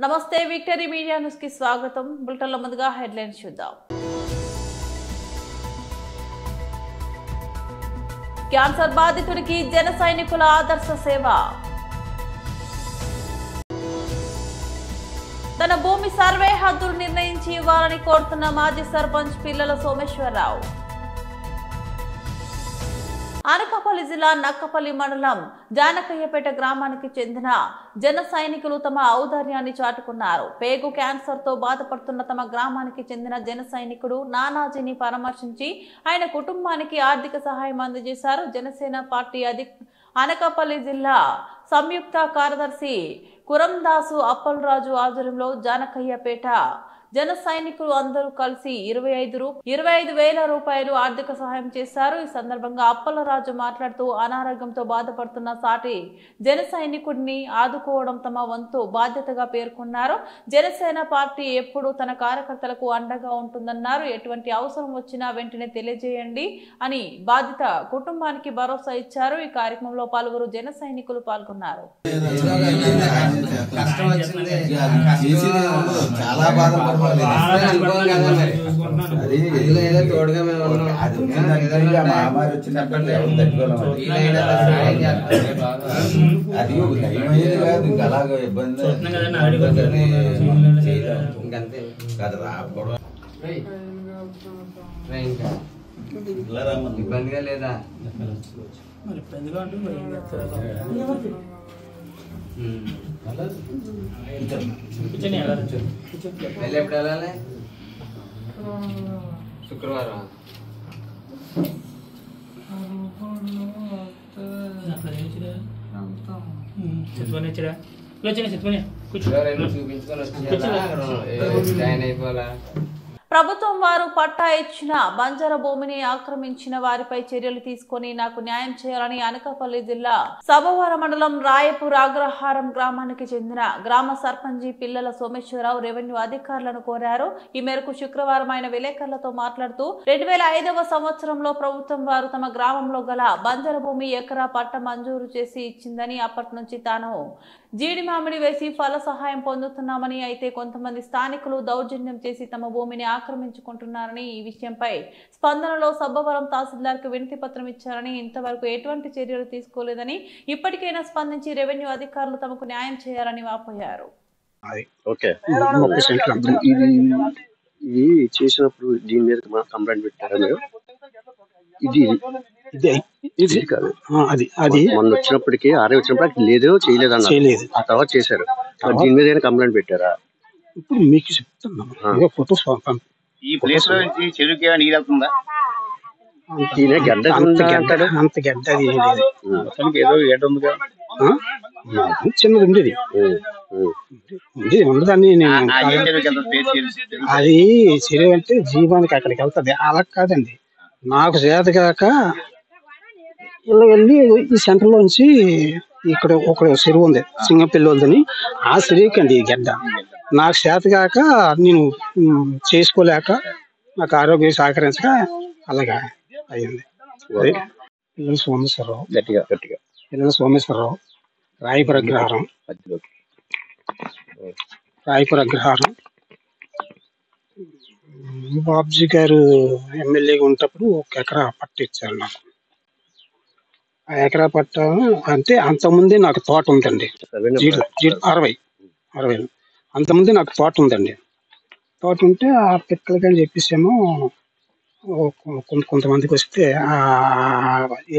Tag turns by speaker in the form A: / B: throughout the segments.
A: నమస్తే victory media news కి స్వాగతం. బులెటిన్లో ముందుగా హెడ్లైన్స్ చూద్దాం. క్యాన్సర్ బాధితుడికి జన సైనికుల ఆదర్శ సేవ. తన భూమి సర్వే హద్దులు నిర్ణయించి ఇవ్వాలని కోరుతున్న మాజీ సర్పంచ్ పిల్లల సోమేశ్వరరావు. అనకాపల్లి జిల్లా నక్కపల్లి మండలం జానకయ్యపేట గ్రామానికి చెందిన జన సైనికులు తమ ఔదార్యాన్ని చాటుకున్నారు. పేగు క్యాన్సర్ తో బాధపడుతున్న తమ గ్రామానికి చెందిన జన సైనికుడు నానాజీని పరామర్శించి ఆయన కుటుంబానికి ఆర్థిక సహాయం అందజేశారు. జనసేన పార్టీ అనకాపల్లి జిల్లా సంయుక్త కార్యదర్శి కురందాసు అప్పలరాజు ఆధ్వర్యంలో జానకయ్యపేట జన సైనికులు అందరూ కలిసి 25,000 రూపాయలు ఆర్థిక సహాయం చేశారు. ఈ సందర్భంగా అప్పలరాజు మాట్లాడుతూ అనారోగ్యంతో బాధపడుతున్న సాటి జన సైనికుడిని ఆదుకోవడం తమ వంతు బాధ్యతగా పేర్కొన్నారు. జనసేన పార్టీ ఎప్పుడూ తన కార్యకర్తలకు అండగా ఉంటుందన్నారు. ఎటువంటి అవసరం వచ్చినా వెంటనే తెలియజేయండి అని బాధిత కుటుంబానికి భరోసా ఇచ్చారు. ఈ కార్యక్రమంలో పలువురు జన సైనికులు పాల్గొన్నారు.
B: తోడుగా మహమ్మారి వచ్చినప్పుడు అది అలాగ ఇబ్బంది ఇబ్బందిగా లేదా ఎప్పుడు వెళ్ళాలి? శుక్రవారం. చూపించుకొని వచ్చి జాయిన్ అయిపోవాలా?
A: ప్రభుత్వం వారు పట్టా ఇచ్చిన బంజారా భూమిని ఆక్రమించిన వారిపై చర్యలు తీసుకుని నాకు న్యాయం చేయాలని అనకాపల్లి జిల్లా సభవరం మండలం రాయపూర్ అగ్రహారం గ్రామానికి చెందిన గ్రామ సర్పంచి పిల్లల సోమేశ్వరరావు రెవెన్యూ అధికారులను కోరారు. ఈ మేరకు శుక్రవారం ఆయన విలేకరులతో మాట్లాడుతూ 2005వ సంవత్సరంలో ప్రభుత్వం వారు తమ గ్రామంలో గల బంజారా భూమి ఎకరా పట్ట మంజూరు చేసి ఇచ్చిందని, అప్పటి నుంచి తాను జీడి మామిడి వేసి ఫల సహాయం పొందుతున్నామని, అయితే కొంతమంది స్థానికులు దౌర్జన్యం చేసి తమ భూమిని ఆక్రమించుకుంటున్నారని, ఈ విషయంపై స్పందనలో సబ్బవరం తహసీల్దార్ కు వినతి పత్రం ఇచ్చారని, ఇంతవరకు ఎటువంటి చర్యలు తీసుకోలేదని, ఇప్పటికైనా స్పందించి రెవెన్యూ అధికారులు తమకు న్యాయం చేయాలని వాపోయారు.
C: చేసినప్పుడు దీని మీద కంప్లైంట్ పెట్టారా మీరు? ఇది కాదు, అది మొన్న వచ్చినప్పటికీ ఆరే వచ్చినప్పుడు లేదు చేయలేదు అన్నారు. ఆ తర్వాత చేశారు. దీని మీద కంప్లైంట్ పెట్టారా?
D: ఇప్పుడు మీకు చెప్తున్నాను, ఫోటోస్
E: ఈ ప్లేస్ లో నుంచి చెరుకు నీరు వెళ్తుందా?
D: అంత గడ్డ
E: ఏదో గడ్డ ఉందిగా,
D: చిన్నది ఉండేది ఉండదని. అది చెరువు అంటే జీవానికి అక్కడికి వెళ్తుంది, అలా కాదండి. నాకు చేత కాక ఇలా వెళ్ళి ఈ సెంటర్ లోంచి ఇక్కడ ఒక చెరువు ఉంది, సింగపల్లి వద్దని, ఆ చెరువుకి అండి ఈ గడ్డ. నాకు చేత కాక నేను చేసుకోలేక నాకు ఆరోగ్యం సహకరించక అలాగా అయ్యింది. పిల్లల సోమేశ్వరరావు, పిల్లల సోమేశ్వరరావు, రాయపుర అగ్రహారం. బాబ్జీ గారు ఎమ్మెల్యేగా ఉన్నప్పుడు 1 ఎకరా పట్ట ఇచ్చారు నాకు. ఆ ఎకరా పట్ట అంటే అంతకుముందే నాకు తోట ఉందండి, 60 అంతకుముందే నాకు తోట ఉందండి. తోట ఉంటే ఆ పిక్కలకి అని చెప్పేసేమో కొంతమందికి వస్తే ఆ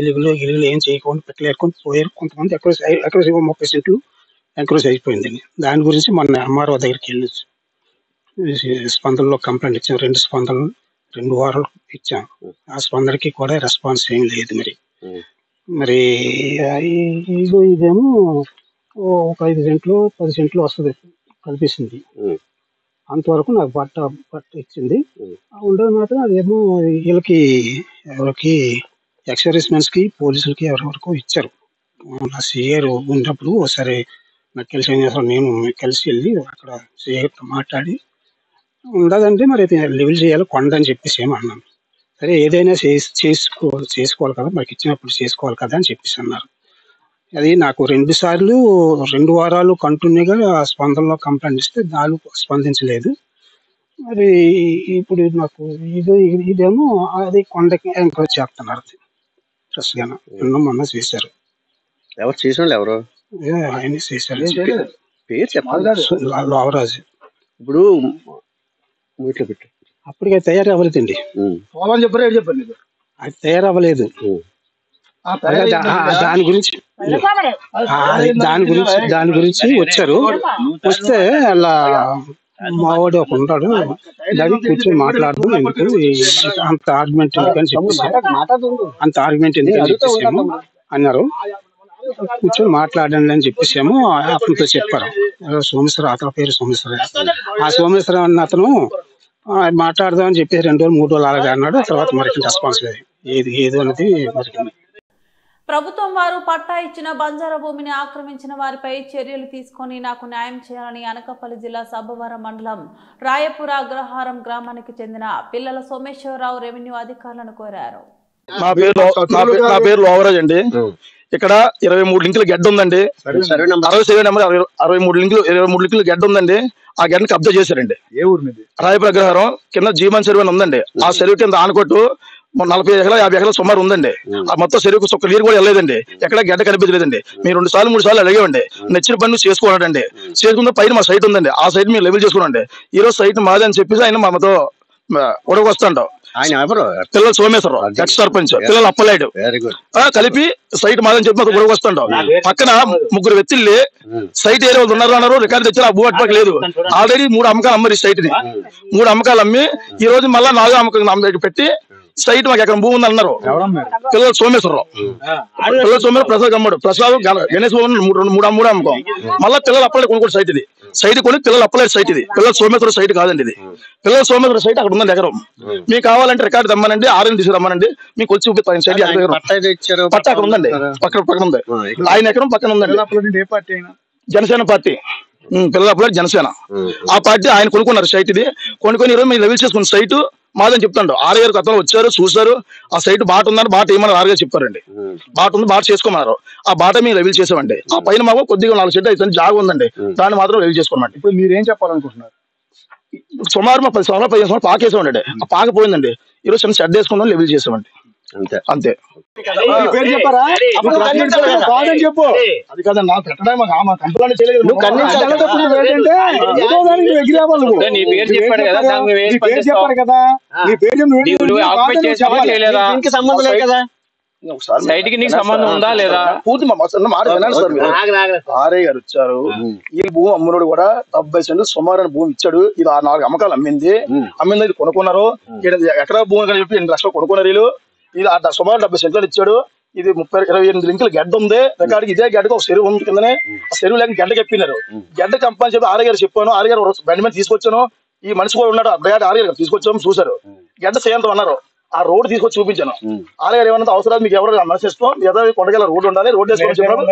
D: ఎలుగులు ఏం చేయకుండా పిక్కలు ఏరుకొని పోయారు. కొంతమంది ఎక్రోస్ 30 సెంట్లు ఎంక్రోజ్ అయిపోయిందండి. దాని గురించి మొన్న ఎంఆర్ఓ దగ్గరికి వెళ్ళి స్పందనలో కంప్లైంట్ ఇచ్చాం. 2 స్పందనలు 2 వారాలు ఇచ్చాం. ఆ స్పందనకి కూడా రెస్పాన్స్ ఏం లేదు. మరి ఇదేమో ఒక 5 సెంట్లు 10 సెంట్లు వస్తుంది కల్పిస్తుంది. అంతవరకు నాకు పట్ట ఇచ్చింది. ఉండేది మాత్రం అదేమో వీళ్ళకి ఎవరికి ఎక్సర్విస్మెన్స్ కి పోలీసులకి ఎవరెవరకు ఇచ్చారు. నా సిఆర్ ఉన్నప్పుడు ఒకసారి నాకు కలిసి నేను కలిసి వెళ్ళి అక్కడ సిఆర్తో మాట్లాడి ఉండదంటే మరి లెవెల్ చేయాలి కొండ అని చెప్పేసి ఏమన్నాను. సరే ఏదైనా చేసుకోవాలి కదా, మనకి ఇచ్చినప్పుడు చేసుకోవాలి కదా అని చెప్పేసి అన్నారు. అది నాకు 2 సార్లు 2 వారాలు కంటిన్యూగా స్పందనలో కంప్లైంట్ ఇస్తే దాని స్పందించలేదు. మరి ఇప్పుడు నాకు ఇదేమో అది కొండకి ఎంకరేజ్ చేస్తున్నారు. ఫ్రెష్ గా మొన్న చేశారు.
C: ఎవరు చేసిన వాళ్ళు ఎవరు
D: ఆయన చేశారు.
C: పేరు చెప్పాలి.
D: లోవరాజు.
C: ఇప్పుడు వీటిలో పెట్టు.
D: అప్పటికే తయారవ్వలేదండి. అది తయారవ్వలేదు. దాని గురించి వచ్చారు. వస్తే అలా మావాడు ఒక ఉంటాడు, దాన్ని కూర్చొని మాట్లాడదాం, ఎందుకు అంత ఆర్గ్యుమెంట్ ఎందుకని చెప్పేసి అన్నారు. కూర్చొని మాట్లాడండి అని చెప్పేసాము. అతనితో చెప్పారు, సోమేశ్వర, అతని పేరు సోమేశ్వర. ఆ సోమేశ్వర అన్న అతను మాట్లాడదాం అని చెప్పేసి 2 రోజులు 3 రోజులు అలాగే అన్నాడు. తర్వాత మరి రెస్పాన్స్ ఏది అనేది మరి.
A: ప్రభుత్వం వారు పట్టా ఇచ్చిన బంజారా భూమిని ఆక్రమించిన వారిపై చర్యలు తీసుకొని నాకు న్యాయం చేయాలని అనకాపల్లి జిల్లా సబ్బవరం మండలం రాయపుర అగ్రహారం గ్రామానికి చెందిన పిల్లల సోమేశ్వరరావు రెవెన్యూ అధికారులను కోరారు.
F: నా పేరు లోవరాజ్ అండి. ఇక్కడ 23 లింకుల గడ్డ ఉందండి. 63 లింకులు గడ్డ ఉందండి. ఆ గడ్డని కబ్జా చేశారండి. ఏ ఊరు మీద? రాయపుర అగ్రహారం కింద జీవన్ చెరువు అని ఉందండి. ఆ చెరువు కింద ఆనకొట్టు 40 ఎకరాలు 50 ఎకరాలు సుమారు ఉందండి. ఆ మొత్తం చెరువుకు ఒక్క నీరు కూడా వెళ్ళలేదండి. ఎక్కడ గడ్డ కనిపించలేదండి. మీరు 2 సార్లు 3 సార్లు అడిగామండి. నచ్చిన పని చేసుకోవాలండి. చేసుకున్న పైన మా సైట్ ఉందండి. ఆ సైట్ మీరు లెవెల్ చేసుకోండి. ఈ రోజు సైట్ మాది అని చెప్పేసి ఆయన మాతో గొడవకు వస్తాడు.
C: ఆయన ఎవరు?
F: పిల్లల సోమేశ్వరరావు, ఎక్స్ సర్పంచ్. పిల్లలు అప్పలాడు కలిపి సైట్ మాదని చెప్పి మాకు గొడవకు వస్తాడు. పక్కన 3 వ్యక్తుల్ని సైట్ ఏరియా వాళ్ళు ఉన్నారు, రికార్డు తెచ్చారు. ఆ భూ అటుపక్క లేదు. ఆల్రెడీ 3 అమ్మకాలు అమ్మారు. ఈ సైట్ ని 3 అమ్మకాలు అమ్మి ఈ రోజు మళ్ళా 4వ అమ్మకం పెట్టి సైట్ మాకు ఎక్కడ భూమి ఉంది అన్నారు. పిల్లల సోమేశ్వరరావు, ప్రసాద్ అమ్మాడు. ప్రసాద్ గణేష్ బాబు 3 అమ్మకం. మళ్ళీ పిల్లలు అప్పలేదు కొనుక్కోడు సైట్. ఇది సైట్ కొని పిల్లలు అప్పలేదు సైట్. ఇది పిల్లల సోమేశ్వర సైట్ కాదండి. ఇది పిల్లల సోమేశ్వర సైట్ అక్కడ ఉందండి ఎకరం. మీకు కావాలంటే రికార్డు తెమ్మనండి, ఆర్ఎన్ తీసుకురమ్మనండి, మీకు వచ్చి చూపిస్తాను. సైట్ పట్ట అక్కడ ఉందండి. పక్కన ఉంది. ఆయన ఎకరం పక్కన ఉందండి. జనసేన పార్టీ పిల్లల అప్పలేదు జనసేన. ఆ పార్టీ ఆయన కొనుక్కున్నారు సైట్. ఇది కొనుక్కొని ఈరోజు మీరు లెవెల్ చేసుకున్న సైట్ మాదని చెప్తాడు. ఆర్ఐఆర్ అతను వచ్చారు, చూసారు. ఆ సైట్ బాట ఉందని బాట ఏమన్నా ఆర్గా చెప్పారండి. బాట ఉంది, బాట చేసుకోమన్నారు. ఆ బాట మేము లెవెల్ చేసామండి. ఆ పైన మాకు కొద్దిగా 4 సెట్ అయితే జాగా ఉందండి. దాన్ని మాత్రం లెవెల్ చేసుకోమండి.
E: ఇప్పుడు మీరు ఏం చెప్పాలనుకుంటున్నారు?
F: సుమారు మా 10 సంవత్సరాలు 15 సంవత్సరాలు పాకేసామండి. ఆ పాక పోయిందండి. ఈరోజు చిన్న షెడ్ వేసుకుందాం, లెవెల్ చేసామండి. అంతే.
E: అది కాదండి, నాకు పెట్టడానికి మాకు కంప్లైంట్ చేయలేదు.
G: సైట్ కి నీకు సంబంధం ఉందా లేదా?
F: పూర్తి మా మాట వినండి సార్. ఆర్ఐ గారు వచ్చారు. ఈ భూమి అమ్మునోడు కూడా 70 సెంట్లు సుమారు భూమి ఇచ్చాడు. ఇది 4 అమ్మకాలు అమ్మింది. ఇది కొనుక్కున్నారు. ఎకరా భూమి చెప్పి 8 లక్షలు కొనుక్కున్నారు వీళ్ళు. ఇది సుమారు 70 సెంట్లు ఇచ్చాడు. ఇది 28 లింకులు గడ్డ ఉంది. రికార్డుకి ఇదే గడ్డకు ఒక చెరువు ఉంది కిందనే. ఆ చెరువు లేక గడ్డ చెప్పినారు. గడ్డ కంపని చెప్పి ఆర్ఐ గారు చెప్పాను. ఆర్ఐ గారు బండి మీద తీసుకొచ్చాను. ఈ మనిషి కూడా ఉన్నాడు. అబ్బాయి ఆర్ఐ గారు తీసుకొచ్చాము, చూసారు. గడ్డ చేయంతో అన్నారు. ఆ రోడ్డు తీసుకొచ్చి చూపించాను. ఆర్ఐ గారు ఏమన్నా అవసరాలు మీకు ఎవరు మనసు ఇష్టం ఏదో కొండగల రోడ్డు ఉండాలి, రోడ్డు వేసుకోమని చెప్పారు.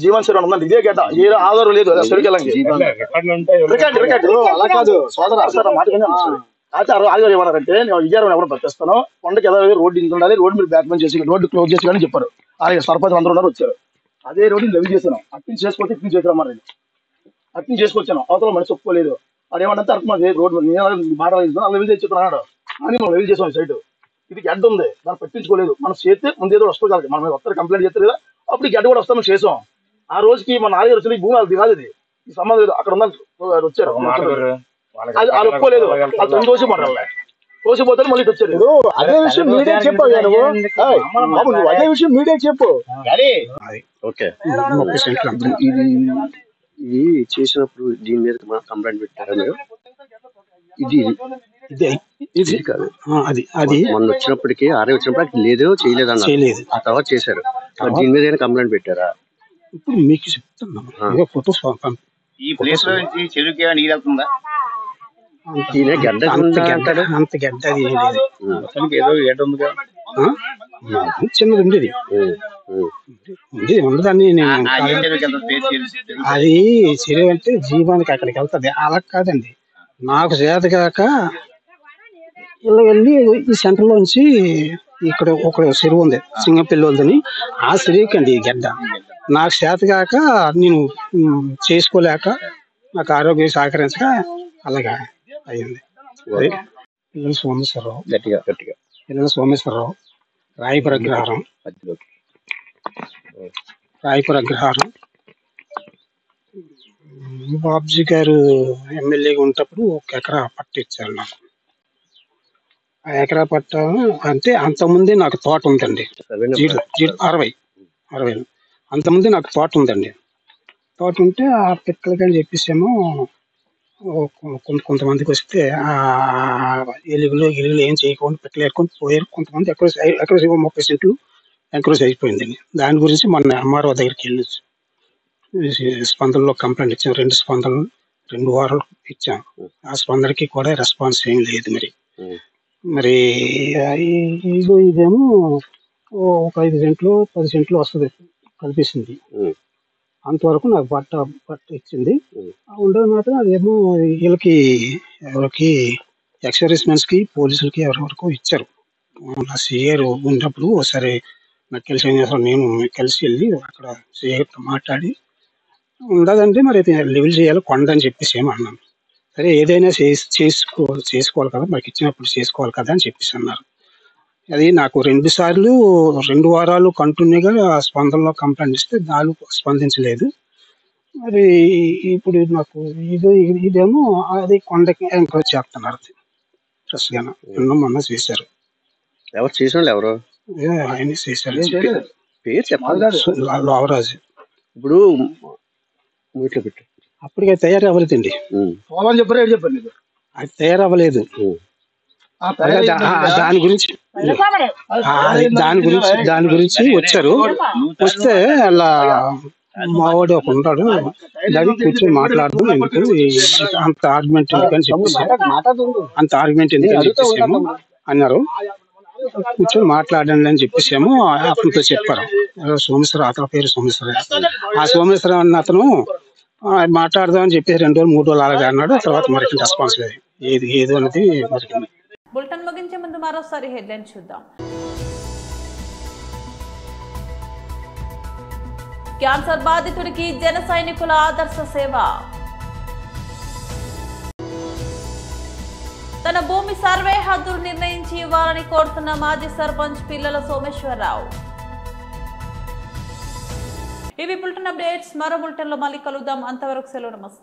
F: జీవన్ చెరువు ఉందండి. ఇదే గడ్డ, ఏ ఆధారం లేదు. చెరుకెళ్ళండి రికార్డు అలా కాదు సోదర మాట. అయితే ఆదివారం ఏమన్నారంటే, నేను విజయవాడ ఎవరు పట్టిస్తాను, కొండకి ఏదో రోడ్డు ఇంత ఉండాలి, రోడ్డు మీరు బ్యాక్ చేసి రోడ్డు క్లోజ్ చేసి కానీ చెప్పారు. అలాగే సర్పంచ్ అందరూ ఉన్నారు, వచ్చారు. అదే రోడ్డు లెవెల్ చేశాను. అట్టించి చేసుకొచ్చి ఇట్టించి చేసారమ్మా. అట్టించి చేసుకొచ్చాను. అవతల మనిషి ఒప్పుకోలేదు. అది ఏమంటే అర్థం రోడ్డు మాట లెవెల్ చేసి చెప్పాడు అని మనం లెవెల్ చేసాం. సైడ్ ఇది గడ్డ ఉంది, దాన్ని పట్టించుకోలేదు. మనం చేస్తే ముందేదో వస్తుంది కాదు, మనం వస్తారు కంప్లైంట్ చేస్తారు కదా. అప్పుడు గడ్డ కూడా వస్తామని చేసాం. ఆ రోజుకి మన నాలుగు వచ్చిన ఈ భూమి అది కాదు, ఇది ఈ సంబంధం లేదు. అక్కడ ఉన్న వచ్చారు, అది ఒప్పుకోలేదు. అది తోసి పడాలి, తోసిపోతే మళ్ళీ వచ్చారు.
E: అదే విషయం మీడియా చెప్పావు, నువ్వు అదే విషయం మీడియా చెప్పు.
C: ఓకే, ఇది చేసినప్పుడు దీని మీద కంప్లైంట్ పెట్టారా మీరు? ఇది కాదు, అది మొన్న వచ్చినప్పటికీ ఆర్ఐ వచ్చినప్పుడు లేదు చేయలేదు అన్న, ఆ తర్వాత చేశారు. దీని మీద కంప్లైంట్ పెట్టారా?
D: ఇప్పుడు మీకు చెప్తున్నాను, ఫోటోస్
E: ఈ ప్లేస్ లో నుంచి చెరువుకి నీరు వెళ్తుందా?
D: అంత గడ్డ అది
E: ఏదో గడ్డ ఉందిగా,
D: చిన్నది ఉండేది ఉండదాన్ని. అది చెరువు అంటే జీవానికి అక్కడికి వెళ్తుంది, అలా కాదండి. నాకు చేత కాక ఇలా వెళ్ళి ఈ సెంటర్ లోంచి ఇక్కడ ఒక చెరువు ఉంది సింగపల్లి వాళ్ళదని, ఆ చెరువుకండి ఈ గడ్డ. నాకు చేత కాక నేను చేసుకోలేక నాకు ఆరోగ్యం సహకరించక అలాగా అయ్యింది. పిల్లలు సోమేశ్వరరావు, పిల్లలు సోమేశ్వరరావు, రాయపుర అగ్రహారం, బాబ్జీ గారు ఎమ్మెల్యేగా ఉన్నప్పుడు 1 ఎకరా పట్ట ఇచ్చారు నాకు. ఆ ఎకరా పట్ట అంటే అంతకుముందే నాకు తోట ఉందండి, 60 అంతకుముందే నాకు తోట ఉందండి. తోట ఉంటే ఆ పిక్కలకి అని చెప్పేసేమో కొంతమందికి వస్తే ఆ ఎలుగులు ఏం చేయకుండా పిక్కలు ఏరుకొని పోయారు. కొంతమంది ఎక్కడ 30 సెంట్లు ఎంక్రోచ్ అయిపోయిందండి. దాని గురించి మొన్న ఎంఆర్ఓ దగ్గరికి వెళ్ళి స్పందనలో కంప్లైంట్ ఇచ్చాం. 2 స్పందనలు 2 వారాలు ఇచ్చాం. ఆ స్పందనకి కూడా రెస్పాన్స్ ఏం లేదు. మరి ఇదేమో ఒక 5 సెంట్లు 10 సెంట్లు వస్తుంది కల్పిస్తుంది. అంతవరకు నాకు పట్ట ఇచ్చింది. ఉండదు మాత్రం అదేమో వీళ్ళకి ఎవరికి ఎక్స్ సర్వీస్మెన్స్ కి పోలీసులకి ఎవరెవరికో ఇచ్చారు. నా సిఆర్ ఉన్నప్పుడు ఒకసారి నక్కెల్ శ్రీనివాసరావు నేను కలిసి వెళ్ళి అక్కడ సిఐతో మాట్లాడి ఉండదంటే మరి లెవెల్ చేయాలి కొండ అని చెప్పేసి ఏమన్నాను. సరే ఏదైనా చేసుకోవాలి కదా, మనకి ఇచ్చినప్పుడు చేసుకోవాలి కదా అని చెప్పేసి అన్నారు. అది నాకు 2 సార్లు 2 వారాలు కంటిన్యూగా స్పందనలో కంప్లైంట్ ఇస్తే దాని స్పందించలేదు. మరి ఇప్పుడు నాకు ఇదేమో అది కొండకి ఎంకరేజ్ చేస్తున్నారు ఫ్రెష్ గా. మొన్న చేశారు.
C: ఎవరు చేసిన వాళ్ళు ఎవరు?
D: ఆయన చేశారు.
C: పేరు చెప్పాలి.
D: లోవరాజు.
C: ఇప్పుడు వీటిలో పెట్టు.
D: అప్పటికి అది తయారు అవ్వలేదండి. అది తయారు అవ్వలేదు. దాని గురించి వచ్చారు. వస్తే అలా మావాడు ఒక ఉంటాడు, దాన్ని కూర్చొని మాట్లాడడం ఎందుకు అంత ఆర్గ్యుమెంట్ ఎందుకని చెప్పేసి అన్నారు. కూర్చొని మాట్లాడండి అని చెప్పేసేమో అతనితో చెప్పారు. సోమేశ్వరరావు, అతని పేరు సోమేశ్వరరావు. ఆ సోమేశ్వరరావు అన్న అతను మాట్లాడదామని చెప్పేసి 2 రోజులు 3 రోజులు అలాగే అన్నాడు. తర్వాత మరి రెస్పాన్స్ లేదు. ఏది అనేది మరి.
A: బులెటిన్ ముగించే ముందు మరోసారి హెడ్లైన్ చూద్దాం. క్యాన్సర్ బాధితుడికి జన సైనికుల ఆదర్శ సేవ. తన భూమి సర్వే హద్దులు నిర్ణయించి ఇవ్వాలని కోరుతున్న మాజీ సర్పంచ్ పిల్లల సోమేశ్వరరావు. ఇవి బులెటిన్ అప్డేట్స్. మరో బులెటిన్ లో మళ్ళీ కలుద్దాం. అంతవరకు సెలవు. నమస్తే.